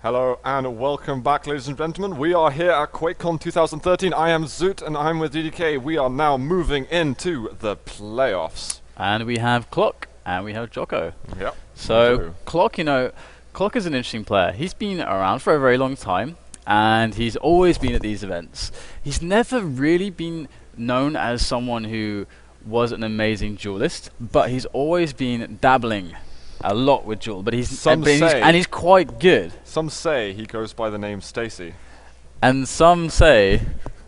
Hello and welcome back, ladies and gentlemen. We are here at QuakeCon 2013. I am Zoot and I'm with DDK. We are now moving into the playoffs. And we have cl0ck and we have jokO. Yep. So cl0ck, you know, cl0ck is an interesting player. He's been around for a very long time and he's always been at these events. He's never really been known as someone who was an amazing duelist, but he's always been dabbling a lot with Duel, but he's quite good. Some say he goes by the name Stacy, and some say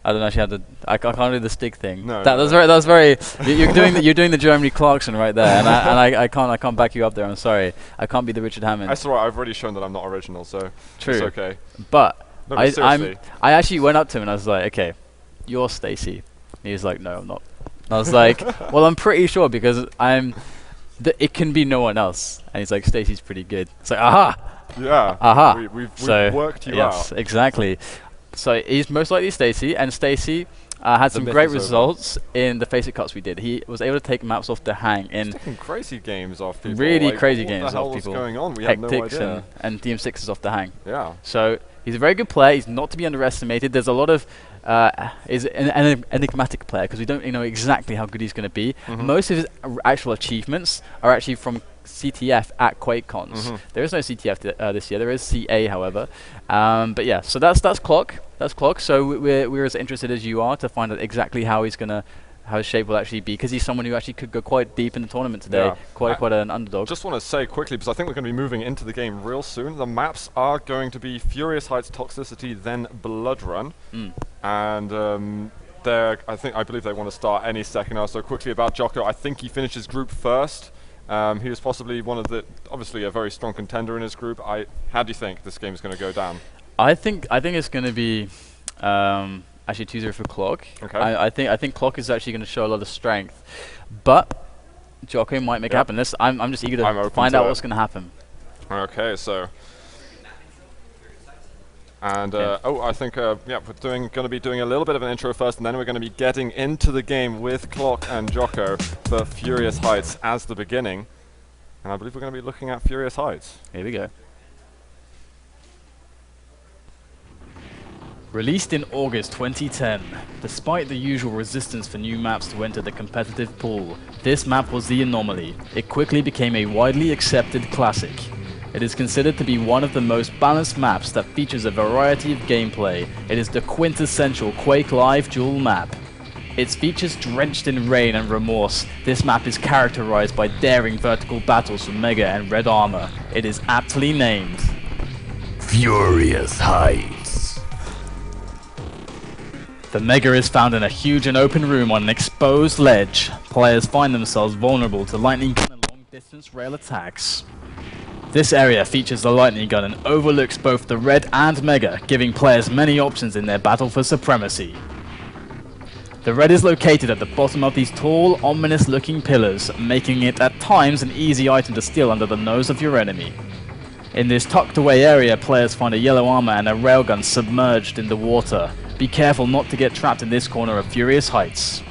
I don't actually have to. I can't do the stick thing. No, that was very. You're doing the Jeremy Clarkson right there, and I can't back you up there. I'm sorry, I can't be the Richard Hammond. That's alright. I've already shown that I'm not original, so true. It's okay. But no, I actually went up to him and I was like, okay, you're Stacy. He was like, no, I'm not. And I was like, well, I'm pretty sure because it can be no one else. And he's like, Stacy's pretty good. It's like, aha! Yeah. Aha! We've worked you out. Yes, exactly. So he's most likely Stacy, and Stacy had some great results in the Face It cuts we did. He was able to take maps off the hang in crazy games off people. Really like, crazy games off people. What the hell was going on? We had no idea. And DM6s off the hang. Yeah. So he's a very good player. He's not to be underestimated. There's a lot of is an enigmatic player because we don't really know exactly how good he's going to be. Most of his actual achievements are actually from CTF at QuakeCons. There is no CTF this year. There is CA, however. But yeah, so that's cl0ck. That's cl0ck. So we're as interested as you are to find out exactly how he's gonna. How his shape will actually be, because he's someone who actually could go quite deep in the tournament today, yeah. quite an underdog. Just want to say quickly, because I think we're going to be moving into the game real soon. The maps are going to be Furious Heights, Toxicity, then Blood Run, and I believe they want to start any second now. So quickly about jokO, I think he finished his group first. He was possibly one of the, obviously a very strong contender in his group. How do you think this game is going to go down? I think it's going to be. Actually 2-0 for cl0ck. Okay. I think cl0ck is actually going to show a lot of strength, but jokO might make it happen. I'm just eager to find out what's going to happen. Okay, so and I think we're going to be doing a little bit of an intro first, and then we're going to be getting into the game with cl0ck and jokO for Furious Heights as the beginning, and I believe we're going to be looking at Furious Heights. Here we go. Released in August 2010, despite the usual resistance for new maps to enter the competitive pool, this map was the anomaly. It quickly became a widely accepted classic. It is considered to be one of the most balanced maps that features a variety of gameplay. It is the quintessential Quake Live duel map. Its features drenched in rain and remorse, this map is characterized by daring vertical battles for Mega and Red Armor. It is aptly named Furious Heights. The Mega is found in a huge and open room on an exposed ledge. Players find themselves vulnerable to lightning gun and long-distance rail attacks. This area features the lightning gun and overlooks both the Red and Mega, giving players many options in their battle for supremacy. The Red is located at the bottom of these tall, ominous-looking pillars, making it at times an easy item to steal under the nose of your enemy. In this tucked-away area, players find a yellow armor and a railgun submerged in the water. Be careful not to get trapped in this corner of Furious Heights.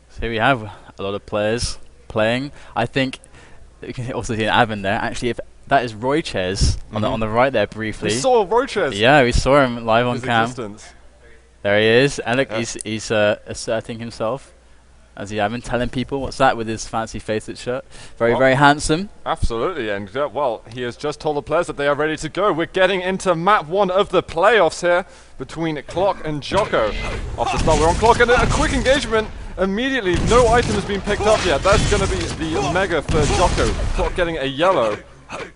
So here we have a lot of players playing. I think you can also see an Avon there. Actually, if that is Royches on the right there briefly. We saw Royches. Yeah, we saw him live on cam. Existence. There he is, and look, he's asserting himself. As he having telling people what's that with his fancy Faceit shirt. Very handsome. Absolutely, and well, he has just told the players that they are ready to go. We're getting into map 1 of the playoffs here between cl0ck and jokO. Off the start, we're on cl0ck, and a quick engagement. Immediately, no item has been picked up yet. That's going to be the Mega for jokO. cl0ck getting a yellow,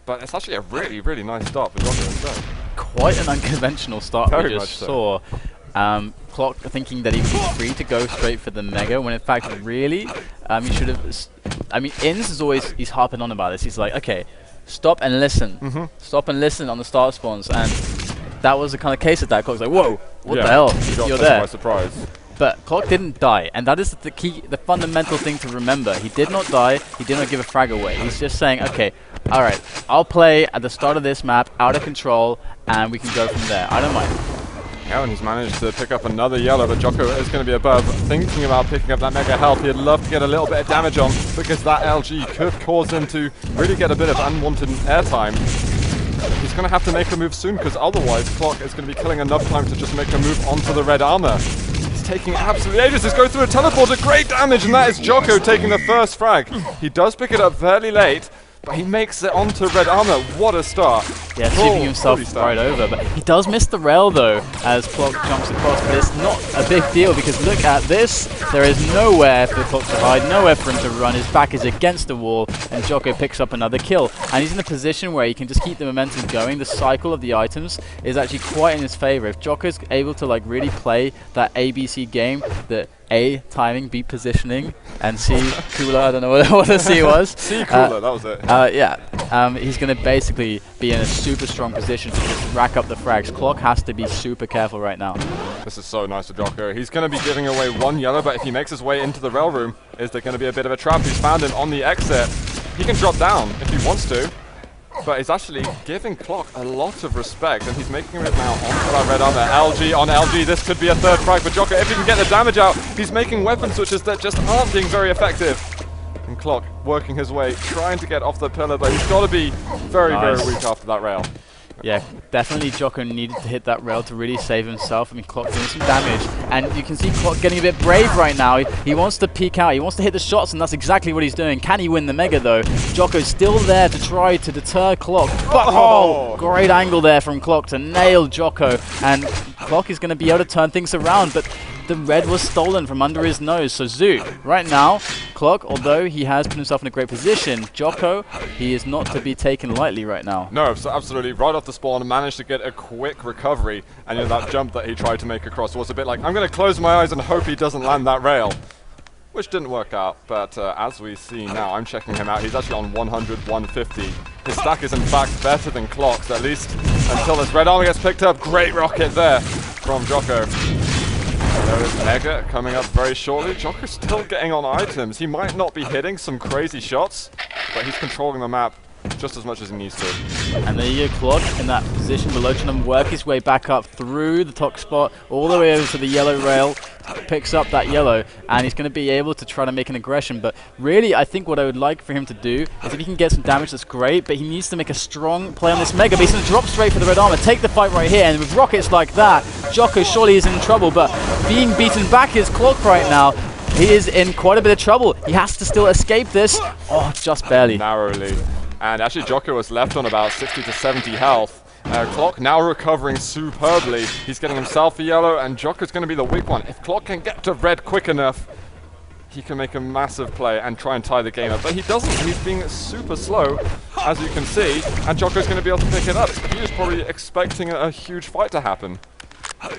but it's actually a really nice start for jokO himself. Quite an unconventional start we just saw. So. cl0ck thinking that he was free to go straight for the Mega, when in fact really he should have. I mean, Inns is always, he's harping on about this. He's like, okay, stop and listen. Stop and listen on the start spawns, and that was the kind of case of that. cl0ck's like, whoa, what the hell? He got You're there. by surprise. But cl0ck didn't die, and that is the key, the fundamental thing to remember. He did not die, he did not give a frag away. He's just saying, okay, alright, I'll play at the start of this map, out of control, and we can go from there. I don't mind. Yeah, and he's managed to pick up another yellow, but jokO is going to be above, thinking about picking up that mega health. He'd love to get a little bit of damage on, because that LG could cause him to really get a bit of unwanted airtime. He's going to have to make a move soon, because otherwise cl0ck is going to be killing enough time to just make a move onto the red armor. He's taking absolutely ages. He's going through a teleporter. Great damage, and that is jokO taking the first frag. He does pick it up fairly late, but he makes it onto red armor. What a start. Yeah, tipping himself right over. But he does miss the rail, though, as cl0ck jumps across. But it's not a big deal, because look at this. There is nowhere for cl0ck to hide, nowhere for him to run. His back is against the wall, and jokO picks up another kill. And he's in a position where he can just keep the momentum going. The cycle of the items is actually quite in his favor. If jokO is able to like really play that ABC game, the A, timing, B, positioning, and C, cooler, I don't know what the C was. C, cooler, that was it. He's going to basically be in a super strong position to just rack up the frags. cl0ck has to be super careful right now. This is so nice for jokO. He's going to be giving away one yellow, but if he makes his way into the rail room, is there going to be a bit of a trap? He's found him on the exit. He can drop down if he wants to, but he's actually giving cl0ck a lot of respect, and he's making it now onto that red armor. LG on LG, this could be a third frag for jokO. If he can get the damage out, he's making weapon switches that just aren't being very effective. And cl0ck working his way, trying to get off the pillar, but he's got to be very, very weak after that rail. Yeah, definitely jokO needed to hit that rail to really save himself. I mean, cl0ck doing some damage, and you can see cl0ck getting a bit brave right now. He wants to peek out, he wants to hit the shots, and that's exactly what he's doing. Can he win the mega, though? jokO's still there to try to deter cl0ck, but oh, great angle there from cl0ck to nail jokO, and cl0ck is going to be able to turn things around, but the red was stolen from under his nose. So Zoot, right now, cl0ck, although he has put himself in a great position, jokO, he is not to be taken lightly right now. No, so absolutely. Right off the spawn, managed to get a quick recovery, and you know, that jump that he tried to make across was a bit like, I'm going to close my eyes and hope he doesn't land that rail. Which didn't work out, but as we see now, I'm checking him out, he's actually on 100, 150. His stack is in fact better than cl0ck's, at least until this red armor gets picked up. Great rocket there from jokO. There is Mega coming up very shortly. jokO's still getting on items. He might not be hitting some crazy shots, but he's controlling the map just as much as he needs to. And there you go, cl0ck in that position below, trying to work his way back up through the top spot, all the way over to the yellow rail, picks up that yellow, and he's going to be able to try to make an aggression. But really, I think what I would like for him to do is if he can get some damage, that's great, but he needs to make a strong play on this mega. But he's going to drop straight for the red armor, take the fight right here, and with rockets like that, jokO surely is in trouble, but being beaten back is cl0ck right now. He is in quite a bit of trouble. He has to still escape this. Oh, just barely. Narrowly. And actually jokO was left on about 60 to 70 health. cl0ck now recovering superbly. He's getting himself a yellow, and jokO's going to be the weak one. If cl0ck can get to red quick enough, he can make a massive play and try and tie the game up. But he doesn't. He's being super slow, as you can see, and jokO's going to be able to pick it up. He was probably expecting a huge fight to happen.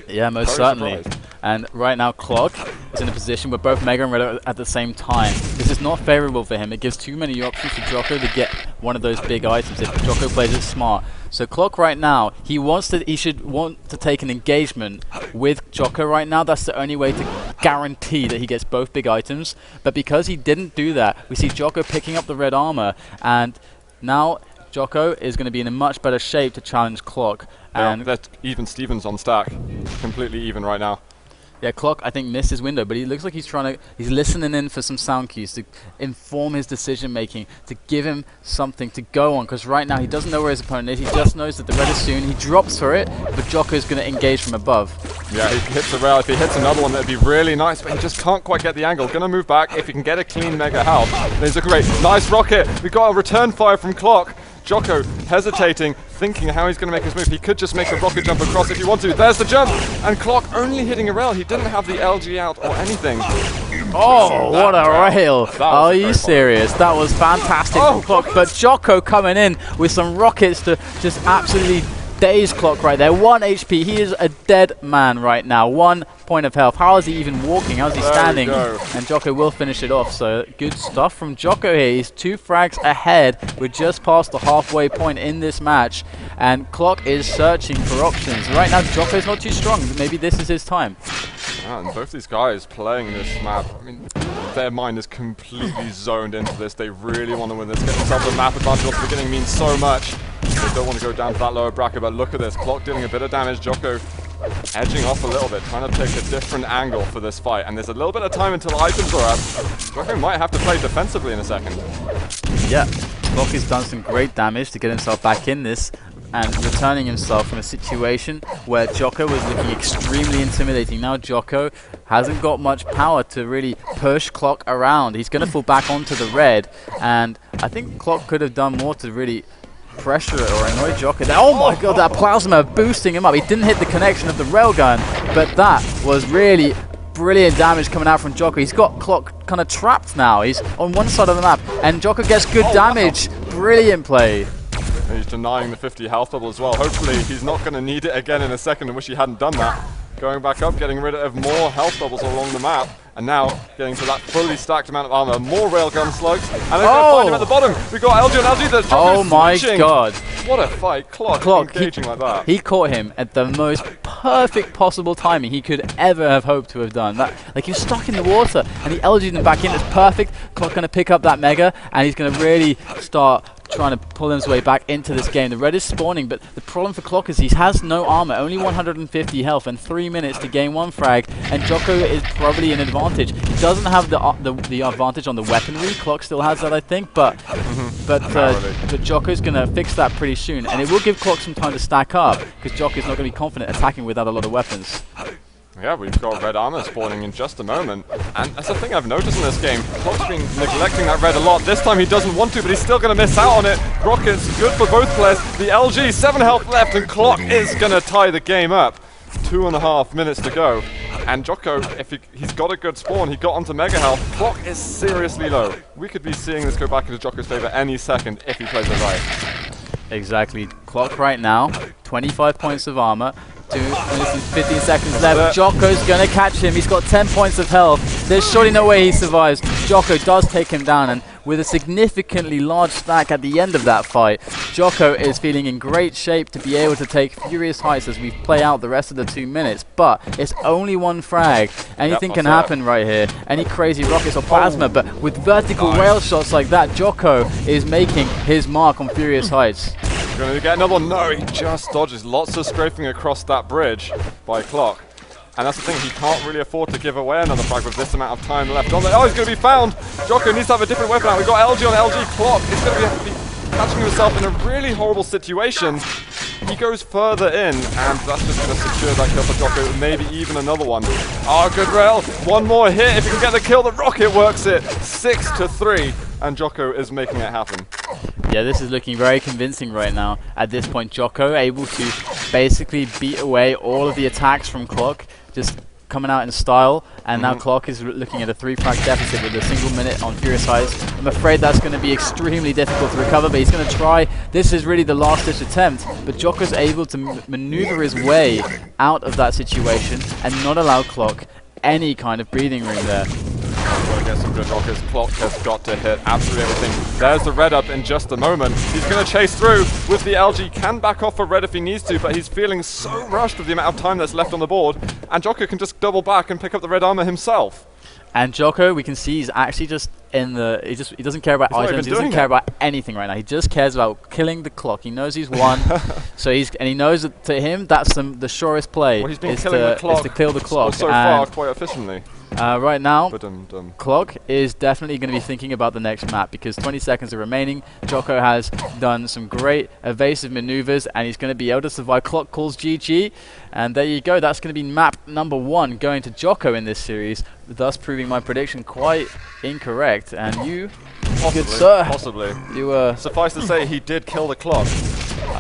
Yeah, most certainly. And right now cl0ck is in a position where both Mega and Red are at the same time. This is not favorable for him. It gives too many options for jokO to get one of those big items if jokO plays it smart. So cl0ck right now, he should want to take an engagement with jokO right now. That's the only way to guarantee that he gets both big items. But because he didn't do that, we see jokO picking up the red armor, and now jokO is going to be in a much better shape to challenge cl0ck. And that's even Stevens on stack. Completely even right now. Yeah, cl0ck, I think, missed his window, but he looks like he's listening in for some sound cues to inform his decision making, to give him something to go on, because right now he doesn't know where his opponent is. He just knows that the red is soon. He drops for it, but jokO is going to engage from above. Yeah, he hits the rail. If he hits another one, that'd be really nice, but he just can't quite get the angle. Going to move back. If he can get a clean mega health, there's a great, nice rocket. We got a return fire from cl0ck. jokO hesitating, thinking how he's going to make his move. He could just make a rocket jump across if he wants to. There's the jump! And cl0ck only hitting a rail. He didn't have the LG out or anything. Oh, what a rail! Are you serious? That was fantastic from cl0ck. But jokO coming in with some rockets to just absolutely daze cl0ck right there. 1 HP. He is a dead man right now. 1 point of health. How is he even walking? How is he standing? And jokO will finish it off. So good stuff from jokO here. He's 2 frags ahead. We're just past the halfway point in this match. And cl0ck is searching for options. Right now, jokO's not too strong. Maybe this is his time. And both these guys playing this map, I mean, their mind is completely zoned into this. They really want to win this. Getting themselves a map advantage at the beginning means so much. They don't want to go down to that lower bracket, but look at this. cl0ck dealing a bit of damage. jokO edging off a little bit, trying to pick a different angle for this fight. And there's a little bit of time until items are up. jokO might have to play defensively in a second. Yeah, cl0ck has done some great damage to get himself back in this and returning himself from a situation where jokO was looking extremely intimidating. Now jokO hasn't got much power to really push cl0ck around. He's going to fall back onto the red, and I think cl0ck could have done more to really pressure it or annoy jokO. Oh my god, that plasma boosting him up. He didn't hit the connection of the railgun, but that was really brilliant damage coming out from jokO. He's got cl0ck kind of trapped now. He's on one side of the map, and jokO gets good damage. Brilliant play. And he's denying the 50 health bubble as well. Hopefully he's not going to need it again in a second. I wish he hadn't done that. Going back up, getting rid of more health bubbles along the map. And now getting to that fully stacked amount of armor. More railgun slugs. And they're going to find him at the bottom. We've got LG and LG. There's oh my god. What a fight. cl0ck engaging like that. He caught him at the most perfect possible timing he could ever have hoped to have done. That, like, he was stuck in the water and he LG'd him back in. It's perfect. cl0ck going to pick up that mega and he's going to really start trying to pull his way back into this game. The red is spawning, but the problem for cl0ck is he has no armor, only 150 health and 3 minutes to gain one frag, and jokO is probably an advantage. He doesn't have the advantage on the weaponry. cl0ck still has that, I think, but jokO's going to fix that pretty soon, and it will give cl0ck some time to stack up, because jokO's not going to be confident attacking without a lot of weapons. Yeah, we've got red armor spawning in just a moment. And that's the thing I've noticed in this game. cl0ck's been neglecting that red a lot. This time he doesn't want to, but he's still going to miss out on it. Rocket's good for both players. The LG, 7 health left, and cl0ck is going to tie the game up. 2.5 minutes to go. And jokO, if he's got a good spawn, he got onto mega health. cl0ck is seriously low. We could be seeing this go back into jokO's favor any second if he plays it right. Exactly. cl0ck right now, 25 points of armor. 2 minutes and 15 seconds left. jokO's going to catch him. He's got 10 points of health. There's surely no way he survives. jokO does take him down, and with a significantly large stack at the end of that fight, jokO is feeling in great shape to be able to take furious heights as we play out the rest of the 2 minutes. But it's only one frag. Anything can happen right here. Any crazy rockets or plasma, but with vertical rail shots like that, jokO is making his mark on furious heights. Going to get another one. No, he just dodges. Lots of scraping across that bridge by cl0ck. And that's the thing, he can't really afford to give away another frag with this amount of time left on there. Oh, he's going to be found! jokO needs to have a different weapon out. We've got LG on LG. cl0ck is going to be catching himself in a really horrible situation. He goes further in, and that's just going to secure that kill for jokO. Maybe even another one. Oh, good rail. One more hit. If you can get the kill, the rocket works it. 6-3, and jokO is making it happen. Yeah, this is looking very convincing right now. At this point, jokO able to basically beat away all of the attacks from cl0ck, just coming out in style, and now cl0ck is looking at a 3 frag deficit with a single minute on Furious Heights. I'm afraid that's going to be extremely difficult to recover, but he's going to try. This is really the last-ditch attempt, but jokO's able to maneuver his way out of that situation and not allow cl0ck any kind of breathing room there. Gotta get some good rockets. cl0ck has got to hit absolutely everything. There's the red up in just a moment. He's going to chase through with the LG. Can back off for red if he needs to, but he's feeling so rushed with the amount of time that's left on the board. And jokO can just double back and pick up the red armor himself. And jokO, we can see he's actually just in the. He doesn't care about items. He doesn't care about anything right now. He just cares about killing the cl0ck. He knows he's won, so he knows that to him that's the surest play. Well, he's been killing the cl0ck. Is to kill the cl0ck. So far, quite efficiently. Right now, cl0ck is definitely going to be thinking about the next map because 20 seconds are remaining. jokO has done some great evasive maneuvers and he's going to be able to survive. cl0ck calls GG, and there you go. That's going to be map number 1 going to jokO in this series, thus proving my prediction quite incorrect. And you, good sir, you were. Suffice to say, he did kill the clock.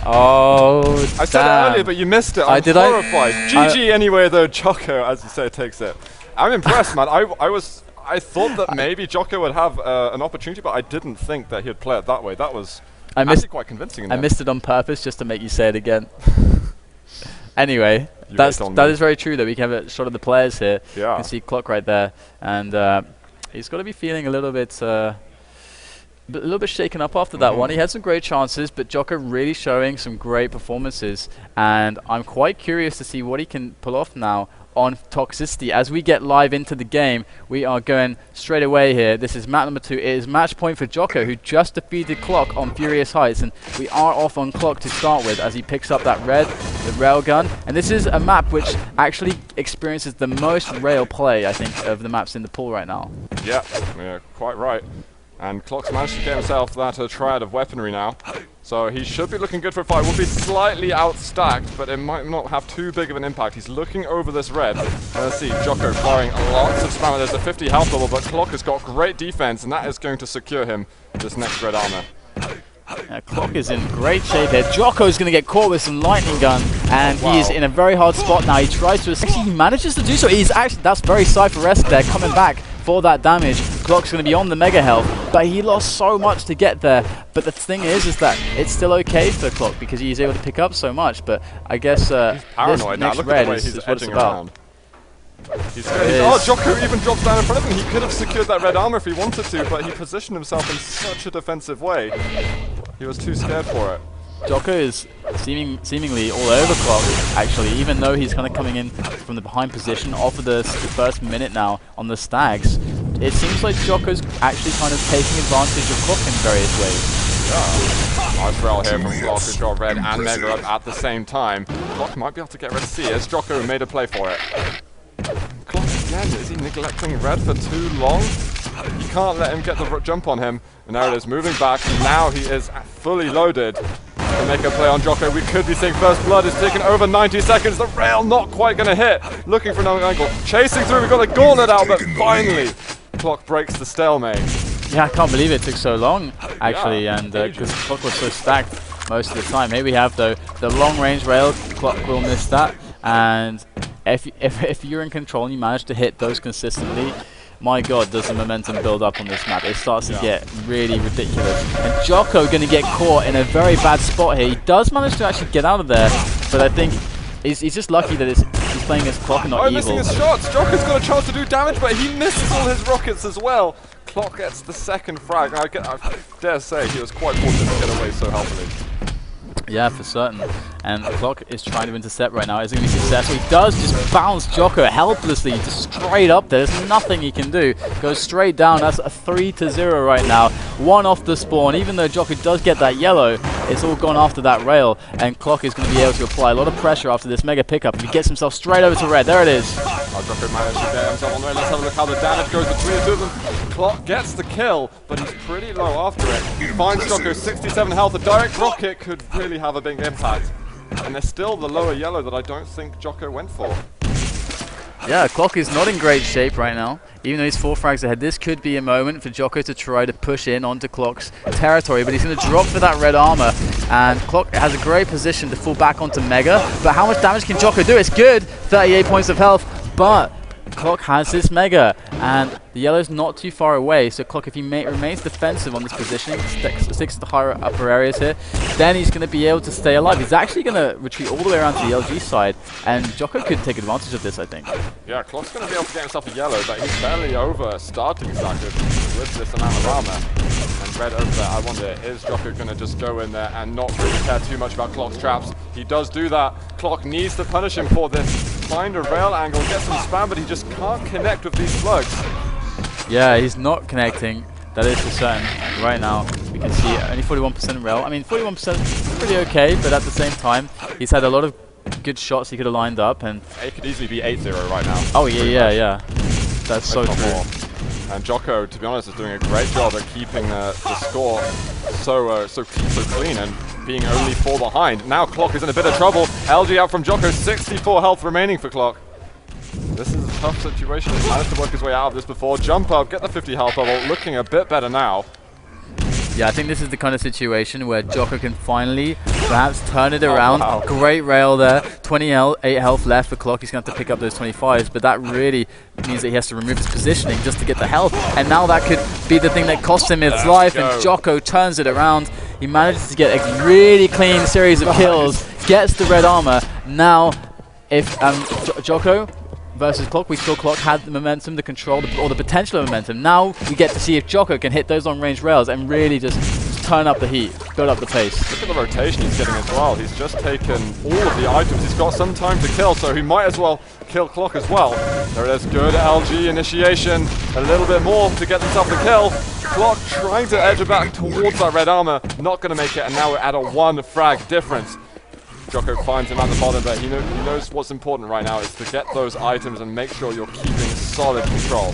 Oh, I said it earlier, but you missed it. I'm horrified. GG anyway, though. jokO, as you say, takes it. I'm impressed, man. I thought that maybe jokO would have an opportunity, but I didn't think that he'd play it that way. That was actually quite convincing. I missed it on purpose just to make you say it again. Anyway, that is very true. That we can have a shot of the players here. Yeah. You can see cl0ck right there, and he's got to be feeling a little bit a little bit shaken up after that one. He had some great chances, but jokO really showing some great performances, and I'm quite curious to see what he can pull off now on Toxicity. As we get live into the game, we are going straight away here. This is map number 2. It is match point for jokO, who just defeated cl0ck on Furious Heights, and we are off on cl0ck to start with as he picks up that the railgun. And this is a map which actually experiences the most rail play, I think, of the maps in the pool right now. Yeah, quite right. And cl0ck's managed to get himself that triad of weaponry now. So he should be looking good for a fight. Will be slightly outstacked, but it might not have too big of an impact. He's looking over this red. Let's see, jokO firing lots of spam. There's a 50 health level, but cl0ck has got great defense, and that is going to secure him this next red armor. cl0ck is in great shape here. jokO is going to get caught with some lightning gun, and he is in a very hard spot now. He tries to escape. Actually, he manages to do so. He's actually, that's very Cypher-esque there, coming back for that damage. cl0ck's going to be on the mega health, but he lost so much to get there. But the thing is that it's still okay for cl0ck because he's able to pick up so much. But I guess he's paranoid this now. next Look red at the way is he's what it's edging about. around. Oh, jokO even drops down in front of him. He could have secured that red armor if he wanted to, but he positioned himself in such a defensive way. He was too scared for it. jokO is seemingly all over cl0ck, actually, even though he's kind of coming in from the behind position off of the first minute now on the stags. It seems like jokO's actually kind of taking advantage of cl0ck in various ways. Yeah. Nice rail here from cl0ck, who's got red and mega up at the same time. cl0ck might be able to get red C as jokO made a play for it. cl0ck again, is he neglecting red for too long? You can't let him get the jump on him. And there it is, moving back. Now he is fully loaded to make a play on jokO. We could be seeing first blood. It's taken over 90 seconds. The rail not quite going to hit. Looking for another angle. Chasing through. We've got the gauntlet out, but finally cl0ck breaks the stalemate. Yeah, I can't believe it took so long, actually, and because cl0ck was so stacked most of the time. Here we have, though, the long-range rail. cl0ck will miss that, and if you're in control and you manage to hit those consistently, my god, does the momentum build up on this map. It starts to get really ridiculous. And jokO going to get caught in a very bad spot here. He does manage to actually get out of there, but I think he's just lucky that he's playing as cl0ck and not evil. Missing his shots. jokO's got a chance to do damage, but he misses all his rockets as well. cl0ck gets the second frag. I dare say he was quite fortunate to get away so healthily. Yeah, for certain. And cl0ck is trying to intercept right now. Is it going to be successful? He does just bounce jokO helplessly, just straight up there. There's nothing he can do. Goes straight down. That's a 3-0 right now. One off the spawn. Even though jokO does get that yellow, it's all gone after that rail. And cl0ck is going to be able to apply a lot of pressure after this mega pickup. And he gets himself straight over to red. There it is. jokO managed to get himself on the red. Let's have a look how the damage goes between the two of them. cl0ck gets the kill, but he's pretty low after it. He finds jokO 67 health. A direct rocket could really have a big impact. And there's still the lower yellow that I don't think jokO went for. Yeah, cl0ck is not in great shape right now, even though he's 4 frags ahead. This could be a moment for jokO to try to push in onto cl0ck's territory, but he's going to drop for that red armor, and cl0ck has a great position to fall back onto Mega. But how much damage can jokO do? It's good, 38 points of health, but cl0ck has this Mega, and the yellow's not too far away, so cl0ck, if he remains defensive on this position, sticks to the higher upper areas here, then he's going to be able to stay alive. He's actually going to retreat all the way around to the LG side, and jokO could take advantage of this, I think. Yeah, cl0ck's going to be able to get himself a yellow, but he's barely over starting stack with this amount of armor. And red over there, I wonder, is jokO going to just go in there and not really care too much about cl0ck's traps? He does do that. cl0ck needs to punish him for this. Find a rail angle, get some spam, but he just can't connect with these slugs. Yeah, he's not connecting. That is for certain. Right now, we can see only 41% rail. I mean, 41% is pretty okay, but at the same time, he's had a lot of good shots he could have lined up, and it could easily be 8-0 right now. Oh yeah. That's so true. And jokO, to be honest, is doing a great job at keeping the score so clean and being only 4 behind. Now cl0ck is in a bit of trouble. LG out from jokO, 64 health remaining for cl0ck. This is a tough situation. He's managed to work his way out of this before. Jump up, get the 50 health level, looking a bit better now. Yeah, I think this is the kind of situation where jokO can finally perhaps turn it around. Wow. Great rail there. 28 health left for cl0ck. He's going to have to pick up those 25s, but that really means that he has to remove his positioning just to get the health. And now that could be the thing that costs him his life, and jokO turns it around. He manages to get a really clean series of kills, gets the red armor. Now, if jokO versus cl0ck, we saw cl0ck had the momentum, the control, or the potential of momentum. Now we get to see if jokO can hit those long-range rails and really just turn up the heat, build up the pace. Look at the rotation he's getting as well. He's just taken all of the items. He's got some time to kill, so he might as well kill cl0ck as well. There it is, good LG initiation. A little bit more to get himself the kill. cl0ck trying to edge it back towards that red armor. Not going to make it, and now we're at a 1 frag difference. jokO finds him at the bottom, but he knows what's important right now is to get those items and make sure you're keeping solid control.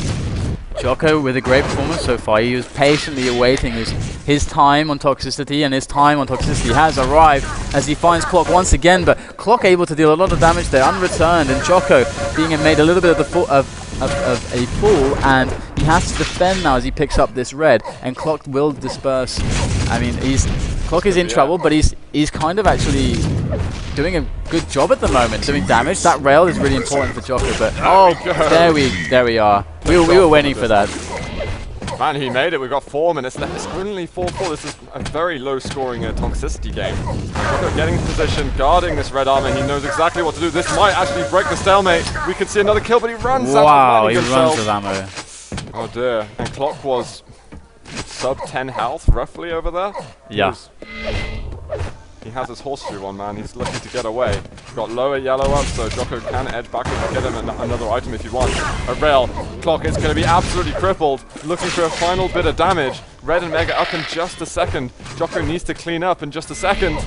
jokO with a great performance so far. He was patiently awaiting his time on Toxicity, and his time on Toxicity has arrived as he finds cl0ck once again, but cl0ck able to deal a lot of damage there, unreturned, and jokO being made a little bit of a fool, and he has to defend now as he picks up this red, and cl0ck will disperse. I mean, cl0ck is in trouble, but he's kind of actually doing a good job at the moment, doing damage. That rail is really important for jokO, but there we are. We were waiting for that. Man, he made it. We've got 4 minutes left. It's only 4-4. This is a very low-scoring Toxicity game. jokO getting in position, guarding this red armor. He knows exactly what to do. This might actually break the stalemate. We could see another kill, but he runs out. Wow, he runs with ammo. Oh dear. And cl0ck was sub 10 health, roughly, over there. Yeah. He has his horseshoe on, man. He's looking to get away. Got lower yellow up, so jokO can edge backwards and get him another item if he wants. A rail. cl0ck is going to be absolutely crippled. Looking for a final bit of damage. Red and Mega up in just a second. jokO needs to clean up in just a second.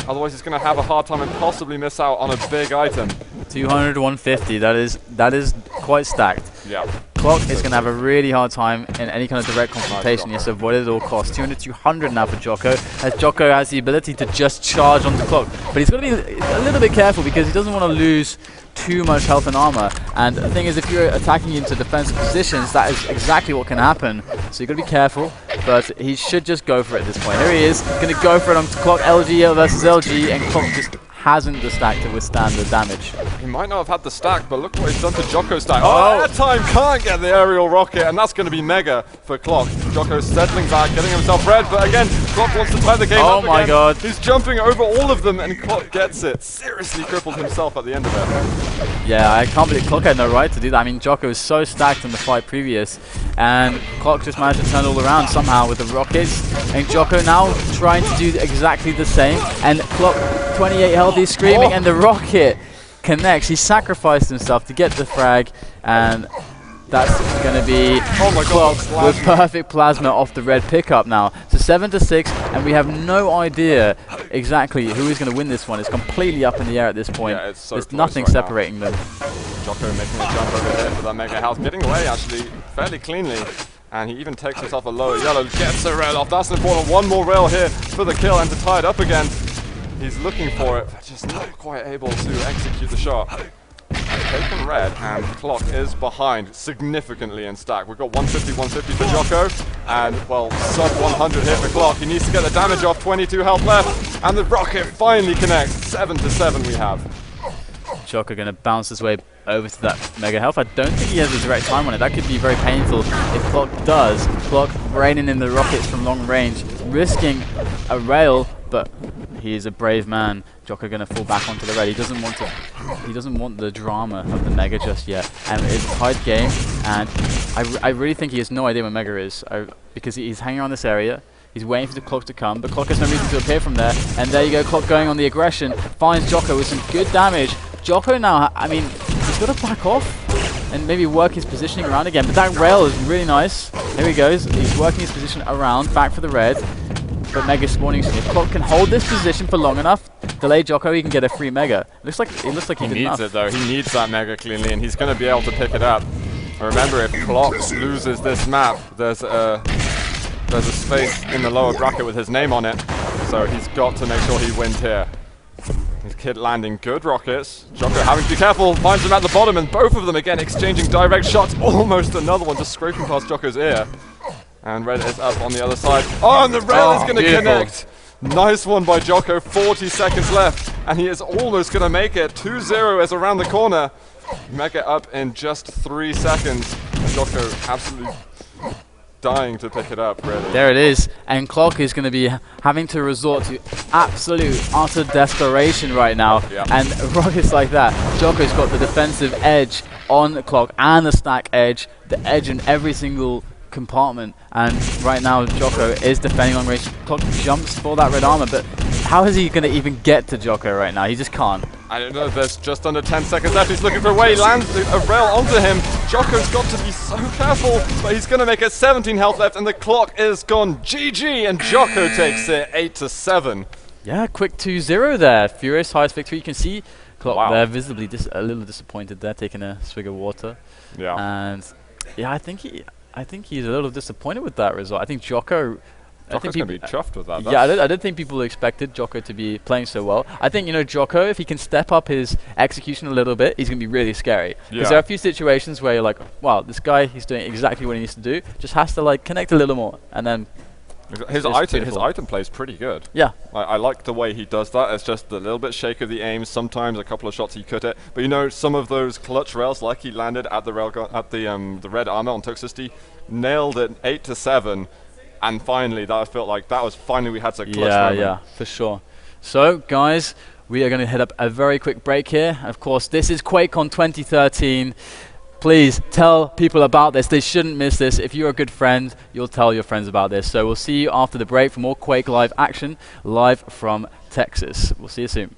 Otherwise, he's going to have a hard time and possibly miss out on a big item. 200, 150. That is quite stacked. Yeah. cl0ck is going to have a really hard time in any kind of direct confrontation. He has to avoid it at all costs. 200, 200 now for jokO, as jokO has the ability to just charge onto cl0ck. But he's got to be a little bit careful because he doesn't want to lose too much health and armor. And the thing is, if you're attacking into defensive positions, that is exactly what can happen. So you've got to be careful, but he should just go for it at this point. Here he is, going to go for it on cl0ck, LG versus LG, and cl0ck just hasn't the stack to withstand the damage. He might not have had the stack, but look what he's done to jokO's stack. Oh, that time can't get the aerial rocket, and that's going to be mega for cl0ck. jokO's settling back, getting himself red, but again, cl0ck wants to tie the game up my again. god. He's jumping over all of them, and cl0ck gets it. Seriously crippled himself at the end of it. Yeah, I can't believe cl0ck had no right to do that. I mean, jokO was so stacked in the fight previous, and cl0ck just managed to turn it all around somehow with the rockets, and jokO now trying to do exactly the same, and cl0ck 28 health, he's screaming, and the rocket connects. He sacrificed himself to get the frag, and that's going to be cl0ck with perfect plasma off the red pickup now. So 7-6, and we have no idea exactly who is going to win this one. It's completely up in the air at this point. Yeah, it's so there's nothing right separating them. jokO making a jump over here for that mega health, getting away actually fairly cleanly. And he even takes himself a lower yellow, gets a rail off. That's important. One more rail here for the kill and to tie it up again. He's looking for it, but just not quite able to execute the shot. Taken red, and cl0ck is behind significantly in stack. We've got 150, 150 for jokO, and, well, sub 100 hit for cl0ck. He needs to get the damage off, 22 health left, and the rocket finally connects. 7-7 we have. jokO going to bounce his way over to that mega health. I don't think he has a direct time on it. That could be very painful if cl0ck does. cl0ck raining in the rockets from long range, risking a rail, but he is a brave man. jokO going to fall back onto the red. He doesn't want the drama of the mega just yet. And it's a tight game, and I really think he has no idea where mega is, because he's hanging around this area. He's waiting for the cl0ck to come, but cl0ck has no reason to appear from there. And there you go, cl0ck going on the aggression, finds jokO with some good damage. jokO now, I mean, he's got to back off and maybe work his positioning around again. But that rail is really nice. Here he goes. He's working his position around, back for the red. But mega spawning soon. If cl0ck can hold this position for long enough, delay jokO, he can get a free mega. It looks like he did needs enough. it though. He needs that mega cleanly, and he's going to be able to pick it up. Remember, if cl0ck loses this map, there's a space in the lower bracket with his name on it, so he's got to make sure he wins here. His kid landing good rockets. jokO having to be careful, finds him at the bottom, and both of them again exchanging direct shots. Almost another one just scraping past jokO's ear. And red is up on the other side. Oh, and the rail is going to connect. Nice one by jokO. 40 seconds left, and he is almost going to make it. 2-0 is around the corner. Mega up in just 3 seconds. And jokO absolutely dying to pick it up, really. There it is, and cl0ck is going to be having to resort to absolute, utter desperation right now. Yeah. And rockets like that, jokO's got the defensive edge on cl0ck and the stack edge, the edge in every single compartment. And right now, jokO is defending long range. cl0ck jumps for that red armor, but how is he going to even get to jokO right now? He just can't. I don't know, there's just under 10 seconds left. He's looking for a way, lands a rail onto him. jokO's got to be so careful, but he's going to make it 17 health left, and the clock is gone. GG, and jokO takes it 8-7. Yeah, quick 2-0 there. Furious highest victory. You can see cl0ck there visibly a little disappointed there, taking a swig of water. Yeah. And yeah, I think he's a little disappointed with that result. I think jokO. jokO's going to be chuffed with that. Yeah, I didn't think people expected jokO to be playing so well. I think, you know, jokO, if he can step up his execution a little bit, he's going to be really scary. Because there are a few situations where you're like, wow, this guy, he's doing exactly what he needs to do. Just has to, like, connect a little more. And then his item play is pretty good. Yeah. I like the way he does that. It's just a little bit shaky of the aim. Sometimes a couple of shots he could hit. But, you know, some of those clutch rails, like he landed at the railgun, at the red armor on Toxicity, nailed it 8-7. And finally, that felt like that was finally we had a clutch moment. Yeah, for sure. So, guys, we are going to hit up a very quick break here. Of course, this is QuakeCon 2013. Please tell people about this. They shouldn't miss this. If you're a good friend, you'll tell your friends about this. So we'll see you after the break for more Quake Live action, live from Texas. We'll see you soon.